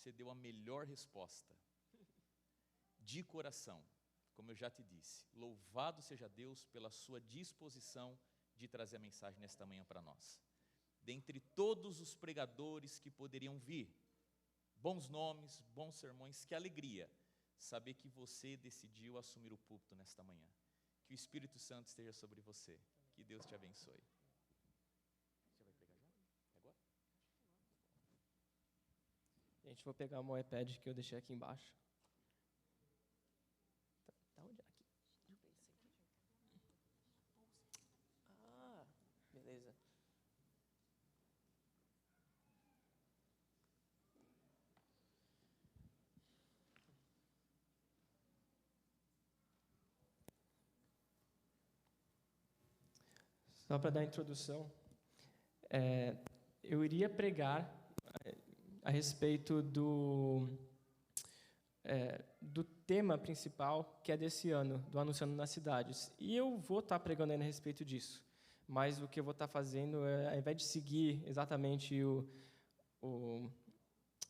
você deu a melhor resposta. De coração, como eu já te disse, louvado seja Deus pela sua disposição de trazer a mensagem nesta manhã para nós. Dentre todos os pregadores que poderiam vir, bons nomes, bons sermões, que alegria saber que você decidiu assumir o púlpito nesta manhã. Que o Espírito Santo esteja sobre você. Que Deus te abençoe. Você vai pregar já? É agora? Gente, vou pegar o meu iPad que eu deixei aqui embaixo. Tá onde? Aqui. Ah, beleza. Só para dar a introdução, eu iria pregar a respeito do tema principal, que é desse ano, do Anunciando nas Cidades. E eu vou estar pregando ainda a respeito disso. Mas o que eu vou estar fazendo é, ao invés de seguir exatamente o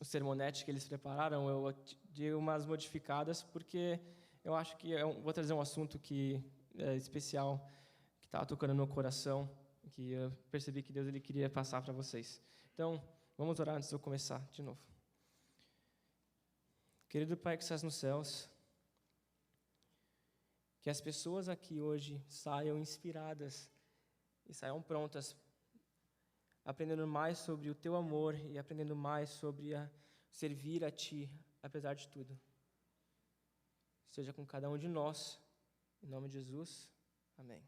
sermonete que eles prepararam, eu dei umas modificadas, porque eu acho que vou trazer um assunto que é especial, que estava tocando no meu coração, que eu percebi que Deus ele queria passar para vocês. Então, vamos orar antes de eu começar de novo. Querido Pai que estás nos céus, que as pessoas aqui hoje saiam inspiradas e saiam prontas, aprendendo mais sobre o Teu amor e aprendendo mais sobre servir a Ti, apesar de tudo. Seja com cada um de nós, em nome de Jesus, amém.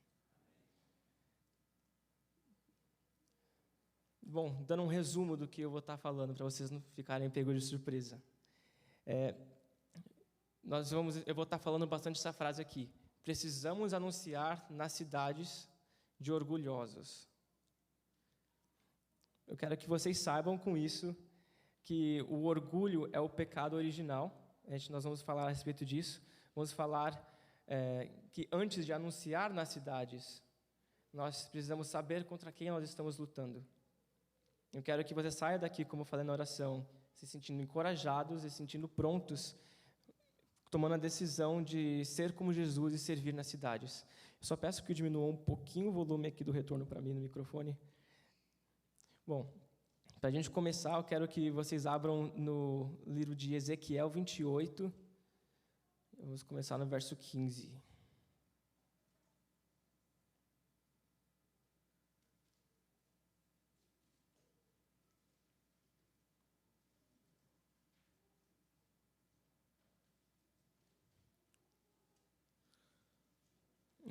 Bom, dando um resumo do que eu vou estar falando, para vocês não ficarem pegos de surpresa. Eu vou estar falando bastante essa frase aqui. Precisamos anunciar nas cidades de orgulhosos. Eu quero que vocês saibam com isso que o orgulho é o pecado original. Nós vamos falar a respeito disso. Vamos falar que antes de anunciar nas cidades, nós precisamos saber contra quem nós estamos lutando. Eu quero que você saia daqui, como eu falei na oração, se sentindo encorajados e se sentindo prontos, tomando a decisão de ser como Jesus e servir nas cidades. Eu só peço que diminua um pouquinho o volume aqui do retorno para mim no microfone. Bom, para a gente começar, eu quero que vocês abram no livro de Ezequiel 28. Vamos começar no verso 15.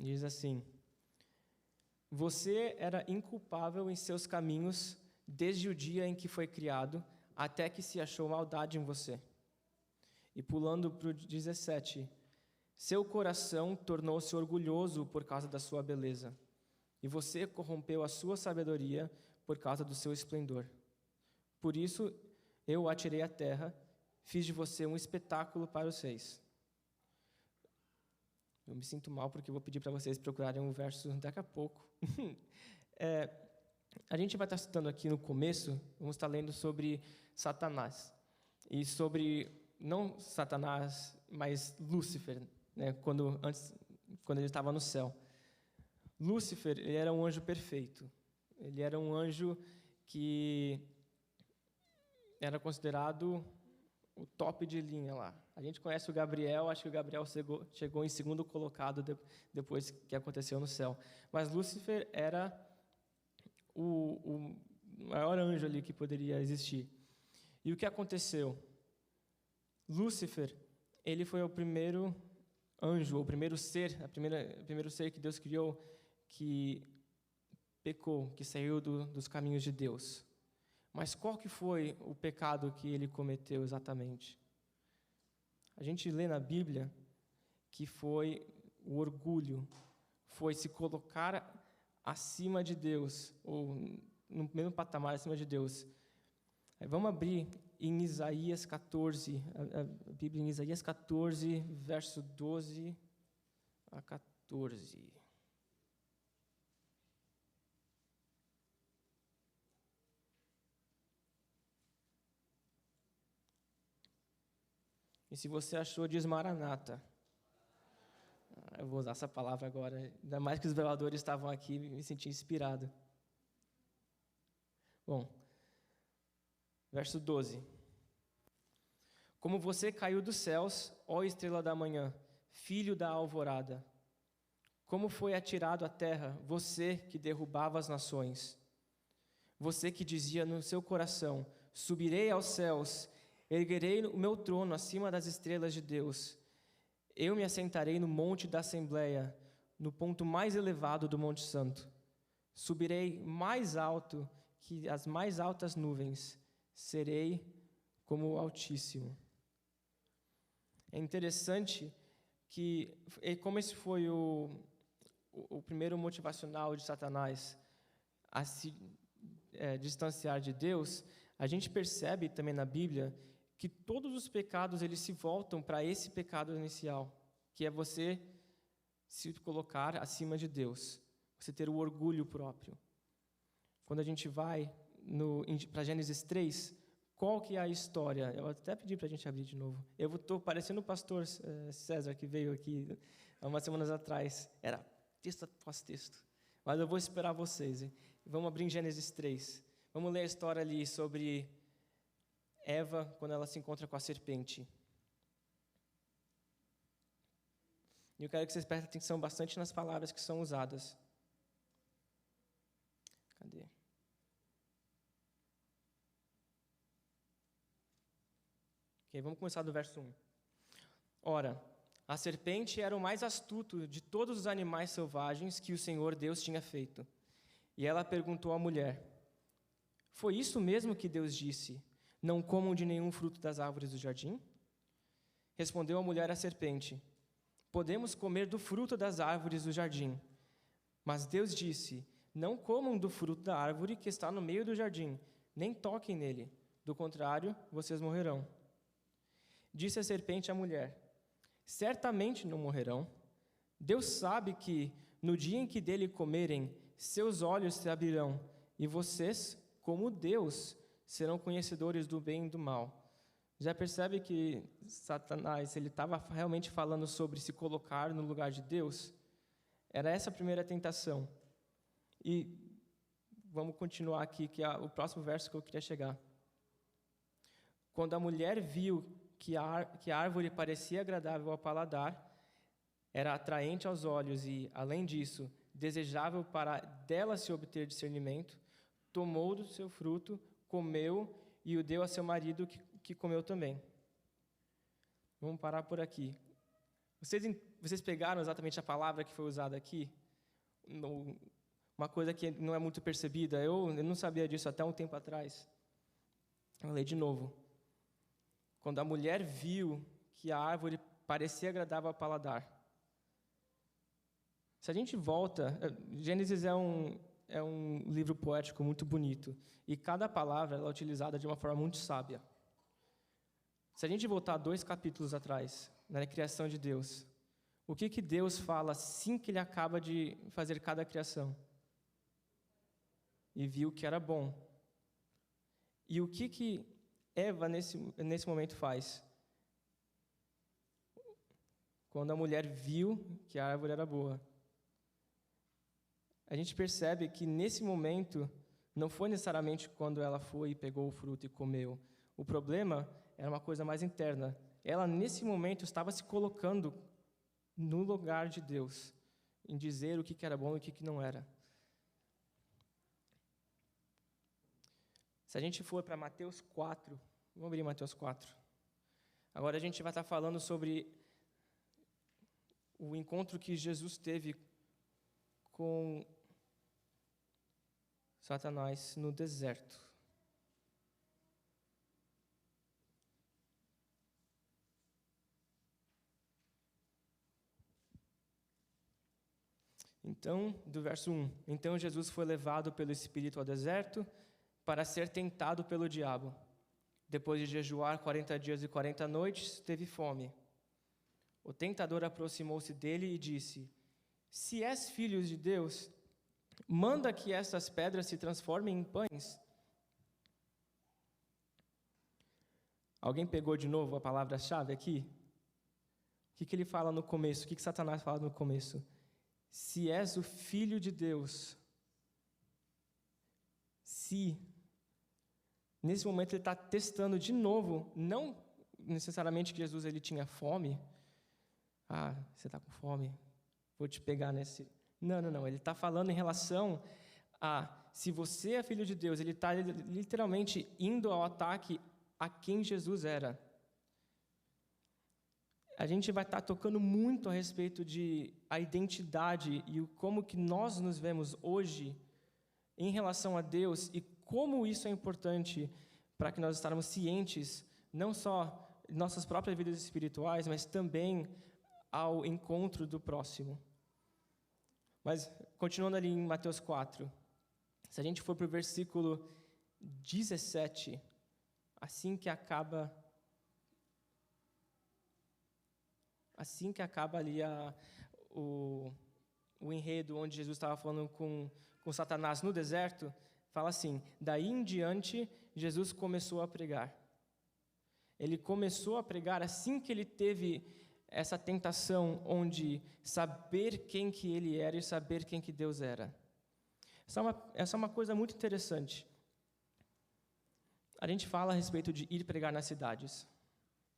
Diz assim: Você era inculpável em seus caminhos desde o dia em que foi criado, até que se achou maldade em você. E pulando para o 17, seu coração tornou-se orgulhoso por causa da sua beleza, e você corrompeu a sua sabedoria por causa do seu esplendor. Por isso eu o atirei à terra, fiz de você um espetáculo para os reis. Eu me sinto mal porque eu vou pedir para vocês procurarem um verso daqui a pouco. A gente vai estar estudando aqui no começo, vamos estar lendo sobre Satanás. E sobre, não Satanás, mas Lúcifer, né, quando ele estava no céu. Lúcifer, ele era um anjo perfeito. Ele era um anjo que era considerado o top de linha lá. A gente conhece o Gabriel, acho que o Gabriel chegou em segundo colocado depois que aconteceu no céu. Mas Lúcifer era o maior anjo ali que poderia existir. E o que aconteceu? Lúcifer, ele foi o primeiro anjo, o primeiro ser, o primeiro ser que Deus criou, que pecou, que saiu dos caminhos de Deus. Mas qual que foi o pecado que ele cometeu exatamente? A gente lê na Bíblia que foi o orgulho, foi se colocar acima de Deus, ou no mesmo patamar acima de Deus. Vamos abrir em Isaías 14, a Bíblia em Isaías 14, verso 12 a 14. E se você achou, diz Maranata. Eu vou usar essa palavra agora, ainda mais que os veladores estavam aqui, me senti inspirado. Bom, verso 12. Como você caiu dos céus, ó estrela da manhã, filho da alvorada. Como foi atirado à terra, você que derrubava as nações. Você que dizia no seu coração, subirei aos céus, erguerei o meu trono acima das estrelas de Deus. Eu me assentarei no monte da Assembleia, no ponto mais elevado do Monte Santo. Subirei mais alto que as mais altas nuvens, serei como o Altíssimo. É interessante que, como esse foi o primeiro motivacional de Satanás a se distanciar de Deus, a gente percebe também na Bíblia que todos os pecados eles se voltam para esse pecado inicial, que é você se colocar acima de Deus, você ter o orgulho próprio. Quando a gente vai para Gênesis 3, qual que é a história? Eu até pedi para a gente abrir de novo. Eu estou parecendo o pastor César, que veio aqui há umas semanas atrás. Era texto após texto. Mas eu vou esperar vocês. Hein? Vamos abrir em Gênesis 3. Vamos ler a história ali sobre Eva, quando ela se encontra com a serpente. E eu quero que vocês prestem atenção bastante nas palavras que são usadas. Cadê? Ok, vamos começar do verso 1. Ora, a serpente era o mais astuto de todos os animais selvagens que o Senhor Deus tinha feito. E ela perguntou à mulher, foi isso mesmo que Deus disse, não comam de nenhum fruto das árvores do jardim? Respondeu a mulher à serpente, podemos comer do fruto das árvores do jardim. Mas Deus disse, não comam do fruto da árvore que está no meio do jardim, nem toquem nele, do contrário, vocês morrerão. Disse a serpente à mulher, certamente não morrerão. Deus sabe que, no dia em que dele comerem, seus olhos se abrirão, e vocês, como Deus, serão conhecedores do bem e do mal. Já percebe que Satanás ele estava realmente falando sobre se colocar no lugar de Deus? Era essa a primeira tentação. E vamos continuar aqui, que é o próximo verso que eu queria chegar. Quando a mulher viu que a árvore parecia agradável ao paladar, era atraente aos olhos e, além disso, desejável para dela se obter discernimento, tomou do seu fruto, comeu e o deu a seu marido, que comeu também. Vamos parar por aqui. Vocês pegaram exatamente a palavra que foi usada aqui? Uma coisa que não é muito percebida. Eu não sabia disso até um tempo atrás. Vou ler de novo. Quando a mulher viu que a árvore parecia agradável ao paladar. Se a gente volta, Gênesis é um livro poético muito bonito, e cada palavra ela é utilizada de uma forma muito sábia. Se a gente voltar 2 capítulos atrás, na criação de Deus, o que Deus fala assim que ele acaba de fazer cada criação? E viu que era bom. E o que Eva, nesse momento, faz? Quando a mulher viu que a árvore era boa. A gente percebe que, nesse momento, não foi necessariamente quando ela foi e pegou o fruto e comeu. O problema era uma coisa mais interna. Ela, nesse momento, estava se colocando no lugar de Deus, em dizer o que era bom e o que não era. Se a gente for para Mateus 4, vamos abrir Mateus 4. Agora a gente vai estar falando sobre o encontro que Jesus teve com Satanás no deserto. Então, do verso 1. Então Jesus foi levado pelo Espírito ao deserto para ser tentado pelo diabo. Depois de jejuar 40 dias e 40 noites, teve fome. O tentador aproximou-se dele e disse, se és filho de Deus, manda que estas pedras se transformem em pães. Alguém pegou de novo a palavra-chave aqui? O que ele fala no começo? O que Satanás fala no começo? Se és o Filho de Deus. Se. Nesse momento ele está testando de novo, não necessariamente que Jesus ele tinha fome. Ah, você está com fome? Vou te pegar nesse... Não. Ele está falando em relação a... Se você é filho de Deus, ele está literalmente indo ao ataque a quem Jesus era. A gente vai estar tocando muito a respeito de a identidade e como que nós nos vemos hoje em relação a Deus e como isso é importante para que nós estarmos cientes, não só de nossas próprias vidas espirituais, mas também ao encontro do próximo. Mas, continuando ali em Mateus 4, se a gente for para o versículo 17, assim que acaba ali o enredo onde Jesus estava falando com Satanás no deserto, fala assim, daí em diante, Jesus começou a pregar. Ele começou a pregar assim que ele teve essa tentação onde saber quem que ele era e saber quem que Deus era. Essa é uma coisa muito interessante. A gente fala a respeito de ir pregar nas cidades.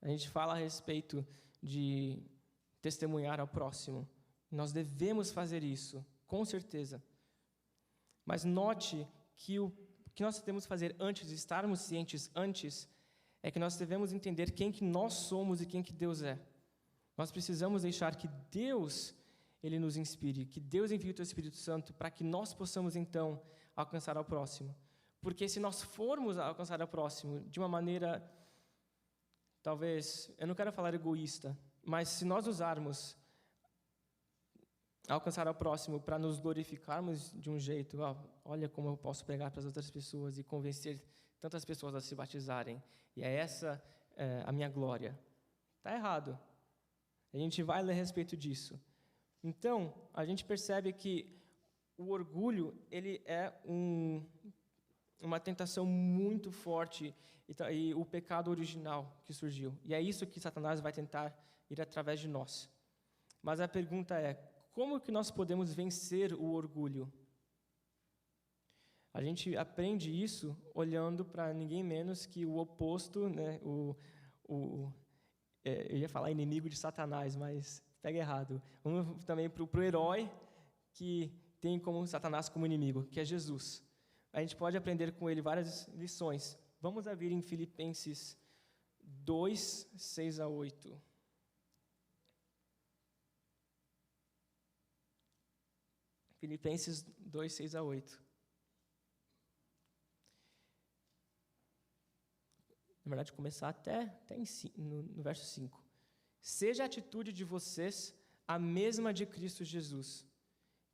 A gente fala a respeito de testemunhar ao próximo. Nós devemos fazer isso, com certeza. Mas note que o que nós devemos fazer antes de estarmos cientes antes é que nós devemos entender quem que nós somos e quem que Deus é. Nós precisamos deixar que Deus, Ele nos inspire, que Deus envie o Teu Espírito Santo para que nós possamos, então, alcançar ao próximo. Porque se nós formos alcançar ao próximo de uma maneira, talvez, eu não quero falar egoísta, mas se nós usarmos alcançar ao próximo para nos glorificarmos de um jeito, olha como eu posso pregar para as outras pessoas e convencer tantas pessoas a se batizarem, e é essa a minha glória. Está errado. A gente vai ler a respeito disso. Então, a gente percebe que o orgulho, ele é uma tentação muito forte e o pecado original que surgiu. E é isso que Satanás vai tentar ir através de nós. Mas a pergunta é, como que nós podemos vencer o orgulho? A gente aprende isso olhando para ninguém menos que o oposto, né? Eu ia falar inimigo de Satanás, mas pega errado. Vamos também para o herói que tem como Satanás como inimigo, que é Jesus. A gente pode aprender com ele várias lições. Vamos abrir em Filipenses 2, 6 a 8. Filipenses 2, 6 a 8. Na verdade, começar até no verso 5. Seja a atitude de vocês a mesma de Cristo Jesus,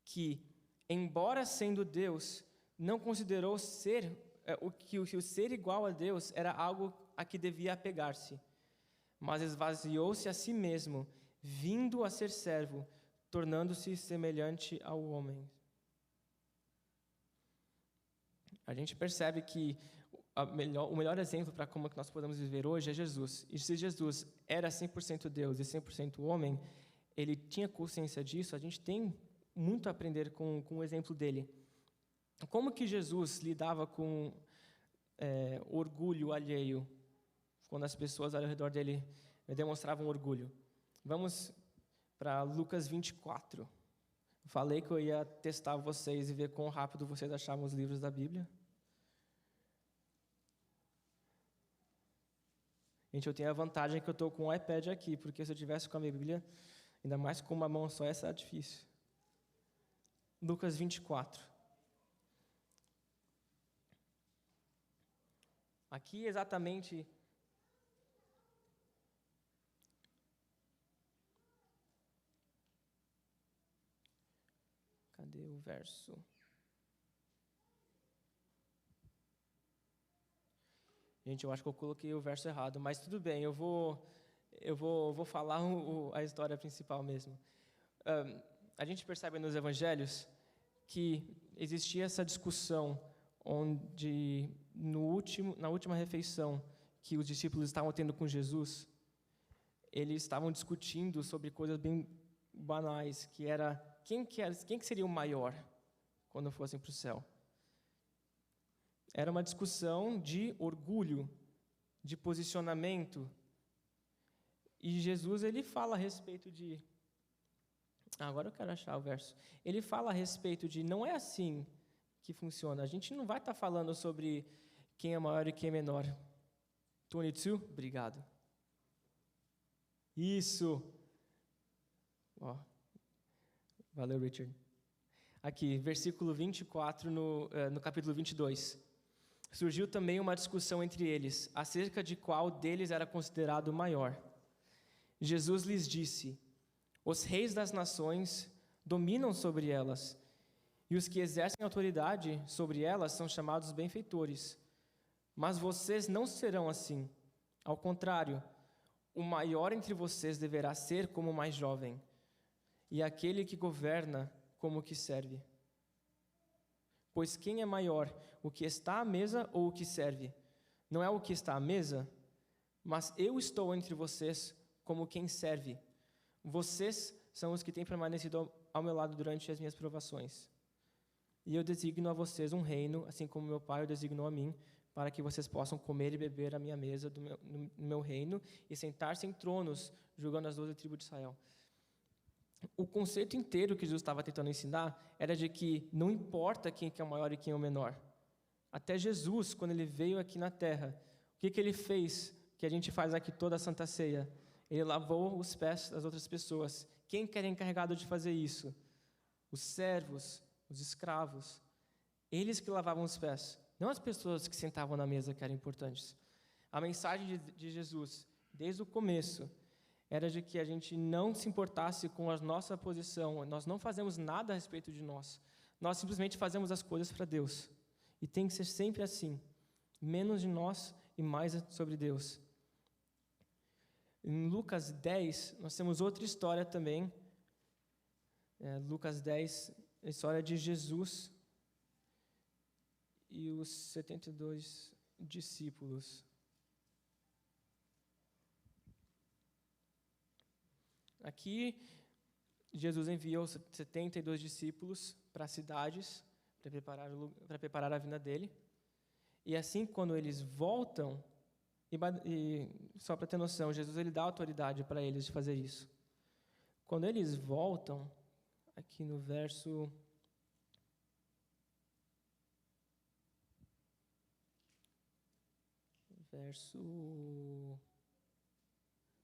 que, embora sendo Deus, não considerou o ser igual a Deus era algo a que devia apegar-se, mas esvaziou-se a si mesmo, vindo a ser servo, tornando-se semelhante ao homem. A gente percebe que o melhor exemplo para como que nós podemos viver hoje é Jesus. E se Jesus era 100% Deus e 100% homem, ele tinha consciência disso, a gente tem muito a aprender com o exemplo dele. Como que Jesus lidava com orgulho alheio, quando as pessoas ao redor dele demonstravam orgulho? Vamos para Lucas 24. Falei que eu ia testar vocês e ver quão rápido vocês achavam os livros da Bíblia. Gente, eu tenho a vantagem que eu estou com o iPad aqui, porque se eu tivesse com a minha Bíblia, ainda mais com uma mão só, essa é difícil. Lucas 24. Aqui exatamente... Cadê o verso? Gente, eu acho que eu coloquei o verso errado, mas tudo bem, eu vou falar a história principal mesmo. A gente percebe nos evangelhos que existia essa discussão onde, na última refeição que os discípulos estavam tendo com Jesus, eles estavam discutindo sobre coisas bem banais, que era quem que seria o maior quando fossem para o céu. Era uma discussão de orgulho, de posicionamento. E Jesus, ele fala a respeito de... agora eu quero achar o verso. Ele fala a respeito de, não é assim que funciona. A gente não vai estar falando sobre quem é maior e quem é menor. 22? Obrigado. Isso. Ó. Valeu, Richard. Aqui, versículo 24, no capítulo 22. Surgiu também uma discussão entre eles, acerca de qual deles era considerado o maior. Jesus lhes disse: os reis das nações dominam sobre elas, e os que exercem autoridade sobre elas são chamados benfeitores. Mas vocês não serão assim. Ao contrário, o maior entre vocês deverá ser como o mais jovem, e aquele que governa como o que serve. Pois quem é maior, o que está à mesa ou o que serve? Não é o que está à mesa, mas eu estou entre vocês como quem serve. Vocês são os que têm permanecido ao meu lado durante as minhas provações. E eu designo a vocês um reino, assim como meu Pai o designou a mim, para que vocês possam comer e beber à minha mesa no meu reino e sentar-se em tronos, julgando as 12 tribos de Israel. O conceito inteiro que Jesus estava tentando ensinar era de que não importa quem que é o maior e quem é o menor. Até Jesus, quando ele veio aqui na Terra, o que ele fez, que a gente faz aqui toda a Santa Ceia? Ele lavou os pés das outras pessoas. Quem que era encarregado de fazer isso? Os servos, os escravos. Eles que lavavam os pés, não as pessoas que sentavam na mesa que eram importantes. A mensagem de Jesus, desde o começo, era de que a gente não se importasse com a nossa posição. Nós não fazemos nada a respeito de nós. Nós simplesmente fazemos as coisas para Deus. E tem que ser sempre assim. Menos de nós e mais sobre Deus. Em Lucas 10, nós temos outra história também. Lucas 10, a história de Jesus e os 72 discípulos. Aqui, Jesus enviou 72 discípulos para cidades para preparar a vinda dele. E assim, quando eles voltam, e só para ter noção, Jesus ele dá autoridade para eles de fazer isso. Quando eles voltam, aqui no verso...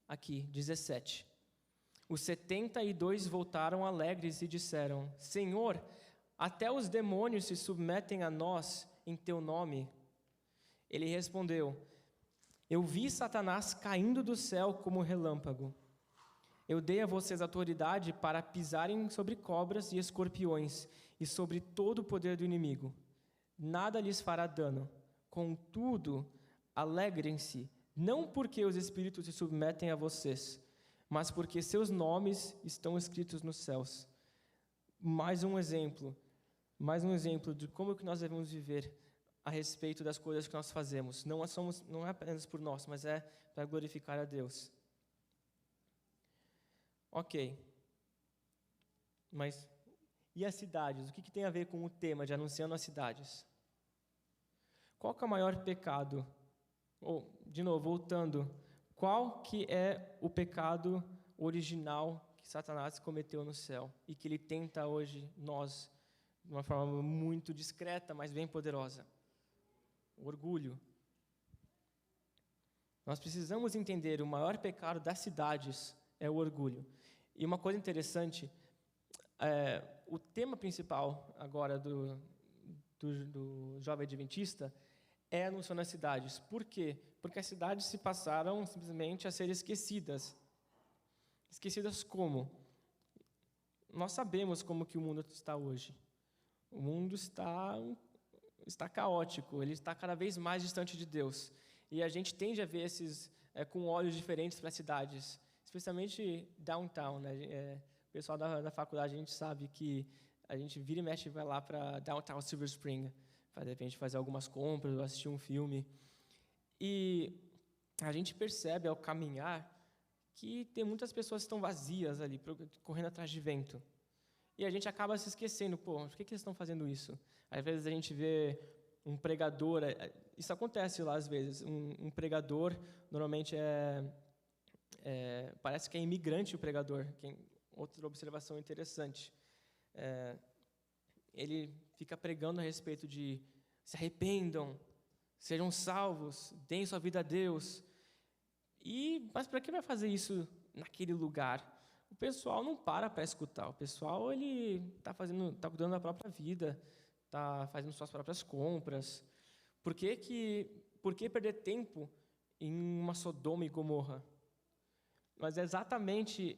Aqui, 17. Os 72 voltaram alegres e disseram: Senhor, até os demônios se submetem a nós em teu nome. Ele respondeu: Eu vi Satanás caindo do céu como relâmpago. Eu dei a vocês autoridade para pisarem sobre cobras e escorpiões e sobre todo o poder do inimigo. Nada lhes fará dano. Contudo, alegrem-se, não porque os espíritos se submetem a vocês, mas porque seus nomes estão escritos nos céus. Mais um exemplo de como que nós devemos viver a respeito das coisas que nós fazemos. Não é apenas por nós, mas é para glorificar a Deus. Ok. Mas, e as cidades? O que tem a ver com o tema de anunciando as cidades? Qual que é o maior pecado? De novo, voltando, qual que é o pecado original que Satanás cometeu no céu e que ele tenta hoje nós, de uma forma muito discreta, mas bem poderosa? O orgulho. Nós precisamos entender, o maior pecado das cidades é o orgulho. E uma coisa interessante, o tema principal agora do Jovem Adventista é anunciando as cidades. Por quê? Porque as cidades se passaram simplesmente a ser esquecidas. Esquecidas como? Nós sabemos como que o mundo está hoje. O mundo está caótico, ele está cada vez mais distante de Deus. E a gente tende a ver esses com olhos diferentes para as cidades, especialmente downtown, né? O pessoal da faculdade, a gente sabe que a gente vira e mexe e vai lá para downtown Silver Spring, para de repente fazer algumas compras ou assistir um filme. E a gente percebe ao caminhar que tem muitas pessoas que estão vazias ali, correndo atrás de vento. E a gente acaba se esquecendo, por que eles estão fazendo isso? Às vezes a gente vê um pregador, isso acontece lá às vezes, um pregador, normalmente parece que é imigrante o pregador, outra observação interessante. Ele fica pregando a respeito de se arrependam, sejam salvos, deem sua vida a Deus. Mas para que vai fazer isso naquele lugar? O pessoal não para escutar. O pessoal está cuidando da própria vida, está fazendo suas próprias compras. Por que perder tempo em uma Sodoma e Gomorra? Mas é exatamente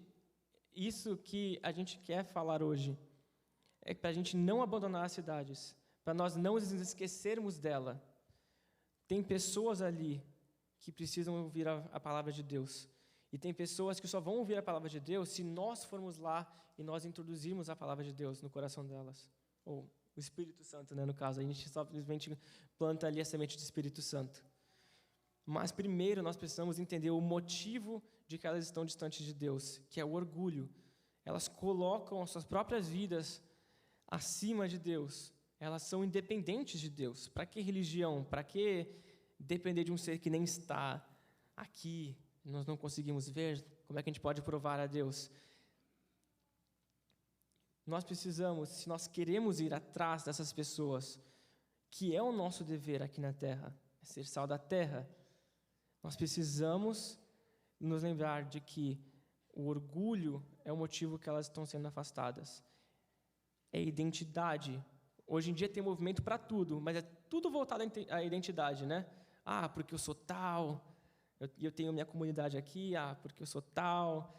isso que a gente quer falar hoje. É para a gente não abandonar as cidades, para nós não nos esquecermos dela. Tem pessoas ali que precisam ouvir a palavra de Deus. E tem pessoas que só vão ouvir a palavra de Deus se nós formos lá e nós introduzirmos a palavra de Deus no coração delas. Ou o Espírito Santo, no caso. A gente simplesmente planta ali a semente do Espírito Santo. Mas primeiro nós precisamos entender o motivo de que elas estão distantes de Deus, que é o orgulho. Elas colocam as suas próprias vidas acima de Deus. Elas são independentes de Deus. Para que religião? Para que depender de um ser que nem está aqui? Nós não conseguimos ver. Como é que a gente pode provar a Deus? Nós precisamos, se nós queremos ir atrás dessas pessoas, que é o nosso dever aqui na terra, é ser sal da terra, nós precisamos nos lembrar de que o orgulho é o motivo que elas estão sendo afastadas. É identidade. Hoje em dia tem movimento para tudo, mas é tudo voltado à identidade, né? Porque eu sou tal, eu tenho minha comunidade aqui, porque eu sou tal.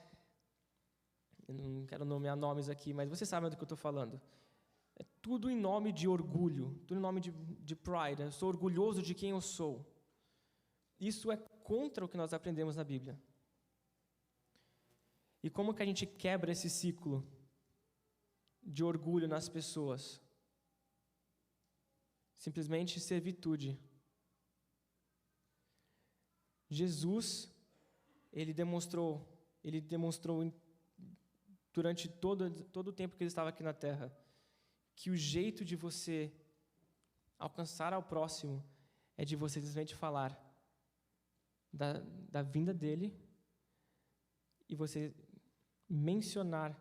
Eu não quero nomear nomes aqui, mas vocês sabem do que eu estou falando. É tudo em nome de orgulho, tudo em nome de pride. Eu sou orgulhoso de quem eu sou. Isso é contra o que nós aprendemos na Bíblia. E como que a gente quebra esse ciclo de orgulho nas pessoas? Simplesmente servitude. Jesus, ele demonstrou durante todo o tempo que ele estava aqui na terra, que o jeito de você alcançar ao próximo é de você simplesmente falar da vinda dele e você mencionar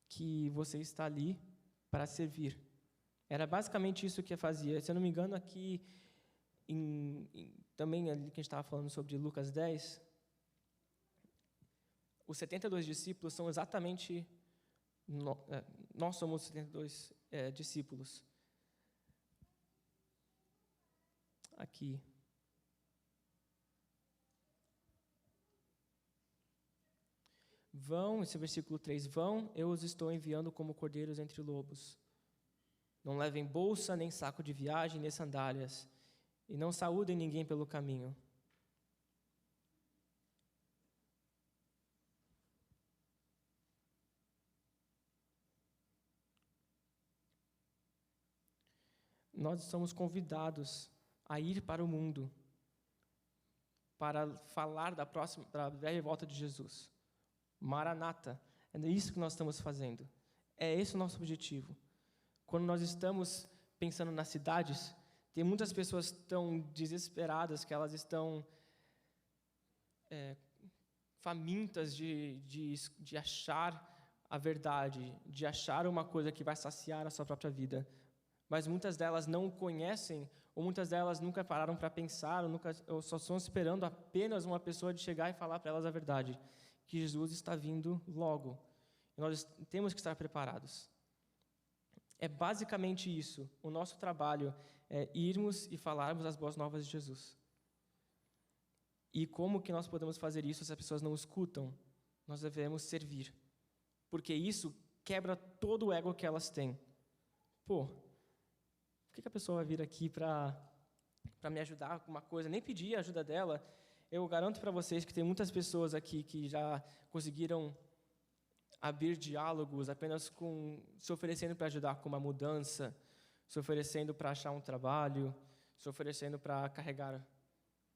que você está ali para servir. Era basicamente isso que fazia. Se eu não me engano, aqui, também ali que a gente estava falando sobre Lucas 10, os 72 discípulos são exatamente... nós somos os 72 discípulos. Aqui. Vão, esse versículo 3, vão, eu os estou enviando como cordeiros entre lobos. Não levem bolsa, nem saco de viagem, nem sandálias, e não saúdem ninguém pelo caminho. Nós somos convidados a ir para o mundo, para falar da breve volta de Jesus. Maranata, é isso que nós estamos fazendo. É esse o nosso objetivo. Quando nós estamos pensando nas cidades, tem muitas pessoas tão desesperadas que elas estão famintas de achar a verdade, de achar uma coisa que vai saciar a sua própria vida. Mas muitas delas não conhecem, ou muitas delas nunca pararam para pensar, ou só estão esperando apenas uma pessoa de chegar e falar para elas a verdade, que Jesus está vindo logo. E nós temos que estar preparados. É basicamente isso. O nosso trabalho é irmos e falarmos as boas novas de Jesus. E como que nós podemos fazer isso se as pessoas não escutam? Nós devemos servir. Porque isso quebra todo o ego que elas têm. Por que a pessoa vai vir aqui para me ajudar com uma coisa? Nem pedir a ajuda dela. Eu garanto para vocês que tem muitas pessoas aqui que já conseguiram abrir diálogos apenas se oferecendo para ajudar com uma mudança, se oferecendo para achar um trabalho, se oferecendo para carregar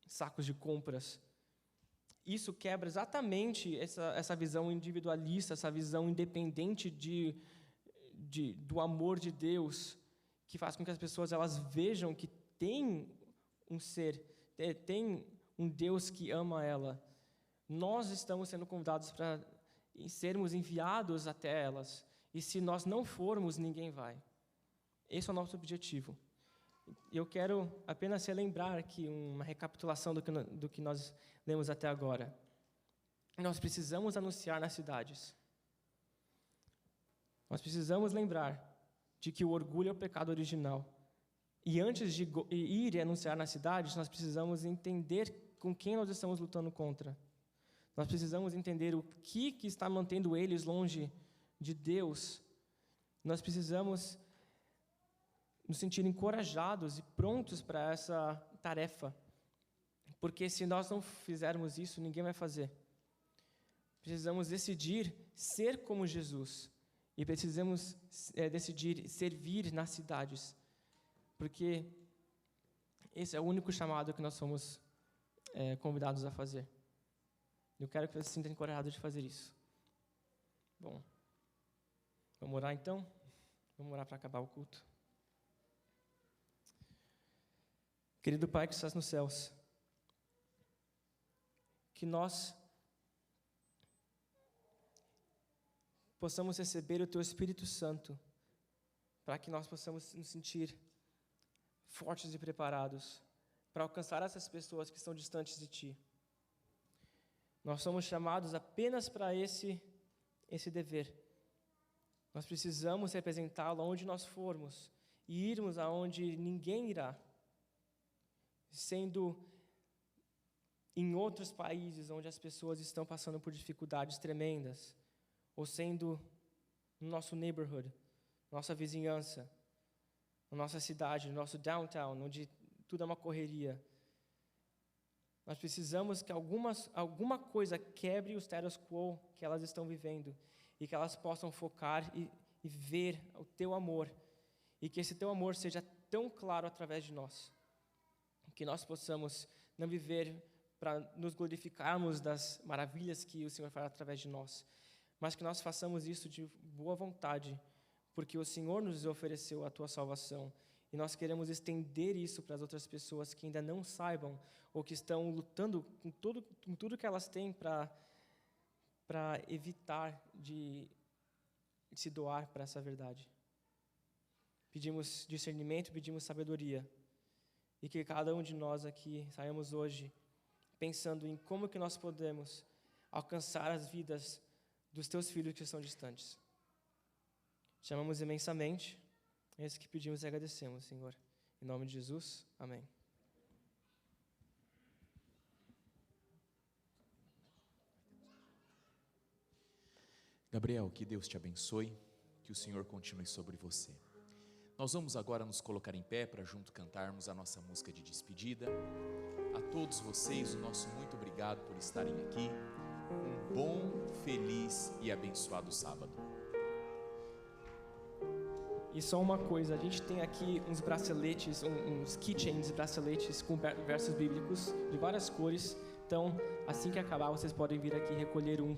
sacos de compras. Isso quebra exatamente essa visão individualista, essa visão independente do amor de Deus, que faz com que as pessoas elas vejam que tem um ser, tem um Deus que ama ela. Nós estamos sendo convidados para sermos enviados até elas. E se nós não formos, ninguém vai. Esse é o nosso objetivo. Eu quero apenas relembrar aqui uma recapitulação do que nós lemos até agora. Nós precisamos anunciar nas cidades. Nós precisamos lembrar de que o orgulho é o pecado original. E antes de ir e anunciar nas cidades, nós precisamos entender com quem nós estamos lutando contra. Nós precisamos entender o que está mantendo eles longe de Deus. Nós precisamos nos sentir encorajados e prontos para essa tarefa. Porque se nós não fizermos isso, ninguém vai fazer. Precisamos decidir ser como Jesus. E precisamos decidir servir nas cidades. Porque esse é o único chamado que nós somos convidados a fazer. Eu quero que você se sinta encorajado de fazer isso. Bom, vamos orar então? Vamos orar para acabar o culto. Querido Pai que estás nos céus, que nós possamos receber o Teu Espírito Santo, para que nós possamos nos sentir fortes e preparados para alcançar essas pessoas que estão distantes de Ti. Nós somos chamados apenas para esse dever. Nós precisamos representá-lo onde nós formos e irmos aonde ninguém irá, sendo em outros países onde as pessoas estão passando por dificuldades tremendas, ou sendo no nosso neighborhood, nossa vizinhança, na nossa cidade, no nosso downtown, onde tudo é uma correria. Nós precisamos que alguma coisa quebre o status quo que elas estão vivendo e que elas possam focar e ver o Teu amor e que esse Teu amor seja tão claro através de nós, que nós possamos não viver para nos glorificarmos das maravilhas que o Senhor fará através de nós, mas que nós façamos isso de boa vontade, porque o Senhor nos ofereceu a Tua salvação. E nós queremos estender isso para as outras pessoas que ainda não saibam ou que estão lutando com tudo que elas têm para evitar de se doar para essa verdade. Pedimos discernimento, pedimos sabedoria. E que cada um de nós aqui saiamos hoje pensando em como que nós podemos alcançar as vidas dos Teus filhos que estão distantes. Te amamos imensamente. É isso que pedimos e agradecemos, Senhor. Em nome de Jesus, amém. Gabriel, que Deus te abençoe, que o Senhor continue sobre você. Nós vamos agora nos colocar em pé para junto cantarmos a nossa música de despedida. A todos vocês, o nosso muito obrigado por estarem aqui. Um bom, feliz e abençoado sábado. E só uma coisa, a gente tem aqui uns braceletes, uns keychains, braceletes com versos bíblicos de várias cores. Então, assim que acabar, vocês podem vir aqui recolher um.